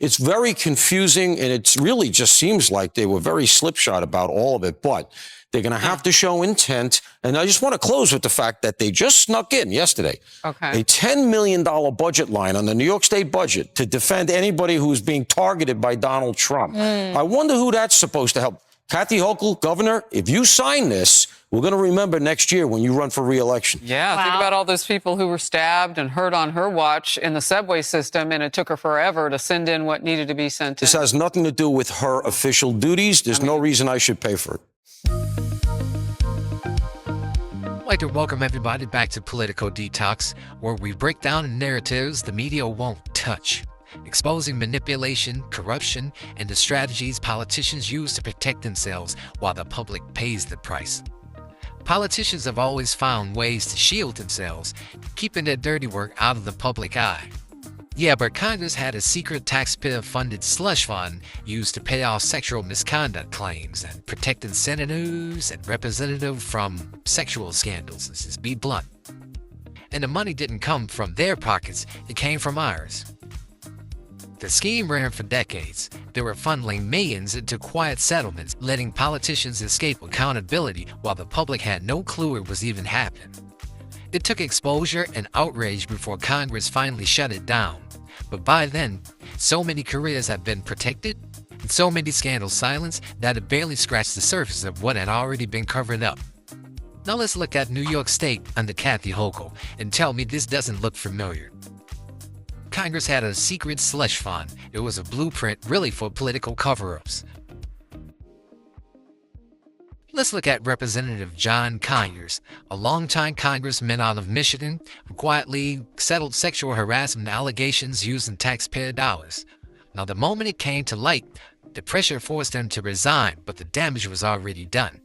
It's very confusing, and it really just seems like they were very slipshod about all of it. But they're going to have to show intent. And I just want to close with the fact that they just snuck in yesterday a $10 million budget line on the New York State budget to defend anybody who's being targeted by Donald Trump. I wonder who that's supposed to help. Kathy Hochul, Governor, if you sign this, we're going to remember next year when you run for re-election. Yeah, think about all those people who were stabbed and hurt on her watch in the subway system, and it took her forever to send in what needed to be sent in. This has nothing to do with her official duties. There's no reason I should pay for it. I'd like to welcome everybody back to Political Detox, where we break down narratives the media won't touch, exposing manipulation, corruption, and the strategies politicians use to protect themselves while the public pays the price. Politicians have always found ways to shield themselves, keeping their dirty work out of the public eye. Yeah, but Congress had a secret taxpayer-funded slush fund used to pay off sexual misconduct claims and protecting senators and representatives from sexual scandals. Let's just be blunt. And the money didn't come from their pockets, it came from ours. The scheme ran for decades. They were funneling millions into quiet settlements, letting politicians escape accountability while the public had no clue it was even happening. It took exposure and outrage before Congress finally shut it down. But by then, so many careers had been protected and so many scandals silenced that it barely scratched the surface of what had already been covered up. Now let's look at New York State under Kathy Hochul and tell me this doesn't look familiar. Congress had a secret slush fund. It was a blueprint really for political cover-ups. Let's look at Representative John Conyers, a longtime congressman out of Michigan who quietly settled sexual harassment allegations using taxpayer dollars. Now, the moment it came to light, the pressure forced him to resign, but the damage was already done.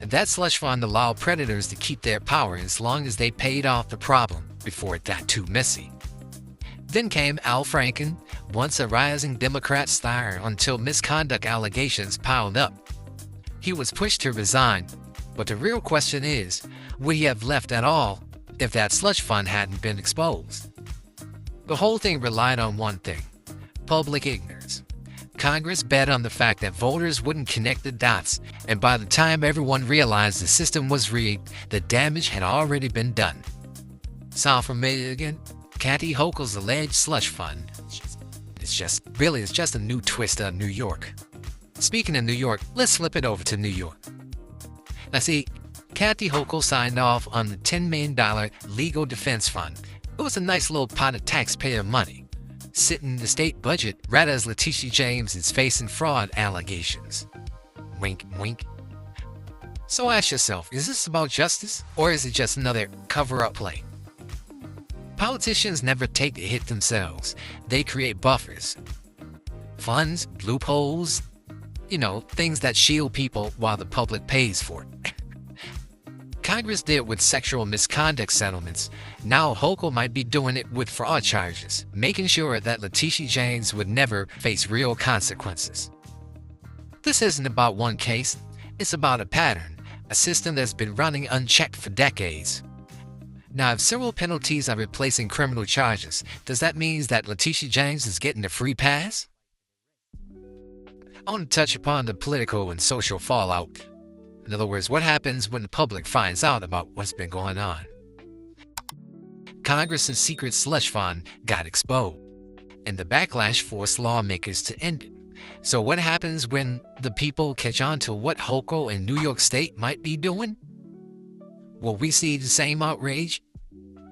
And that slush fund allowed predators to keep their power as long as they paid off the problem before it got too messy. Then came Al Franken, once a rising Democrat star until misconduct allegations piled up. He was pushed to resign, but the real question is, would he have left at all if that slush fund hadn't been exposed? The whole thing relied on one thing: public ignorance. Congress bet on the fact that voters wouldn't connect the dots, and by the time everyone realized the system was rigged, the damage had already been done. Sound familiar again? Kathy Hochul's alleged slush fund. It's just a new twist on New York. Speaking of New York, let's flip it over to New York. Now see, Kathy Hochul signed off on the $10 million legal defense fund. It was a nice little pot of taxpayer money, sitting in the state budget right as Letitia James is facing fraud allegations. Wink, wink. So ask yourself, is this about justice, or is it just another cover-up play? Politicians never take the hit themselves. They create buffers. Funds, loopholes, things that shield people while the public pays for it. Congress did it with sexual misconduct settlements. Now Hochul might be doing it with fraud charges, making sure that Letitia James would never face real consequences. This isn't about one case. It's about a pattern, a system that's been running unchecked for decades. Now, if civil penalties are replacing criminal charges, does that mean that Letitia James is getting a free pass? I want to touch upon the political and social fallout. In other words, what happens when the public finds out about what's been going on? Congress's secret slush fund got exposed, and the backlash forced lawmakers to end it. So what happens when the people catch on to what Hochul and New York State might be doing? Will we see the same outrage?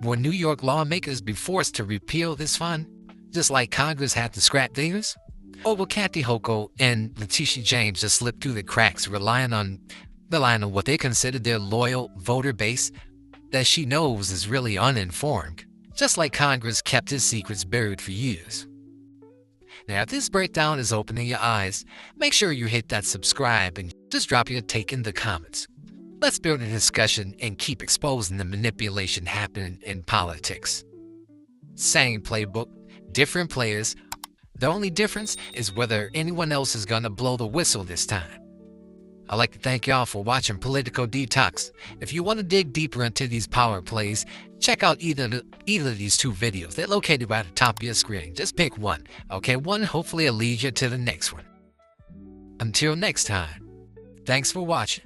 Will New York lawmakers be forced to repeal this fund, just like Congress had to scrap theirs? Or will Kathy Hochul and Letitia James just slip through the cracks, relying on what they consider their loyal voter base that she knows is really uninformed, just like Congress kept its secrets buried for years? Now, if this breakdown is opening your eyes, make sure you hit that subscribe and just drop your take in the comments. Let's build a discussion and keep exposing the manipulation happening in politics. Same playbook, different players. The only difference is whether anyone else is gonna blow the whistle this time. I'd like to thank y'all for watching Political Detox. If you want to dig deeper into these power plays, check out either of these two videos. They're located right at the top of your screen. Just pick one. Okay, one hopefully will lead you to the next one. Until next time, thanks for watching.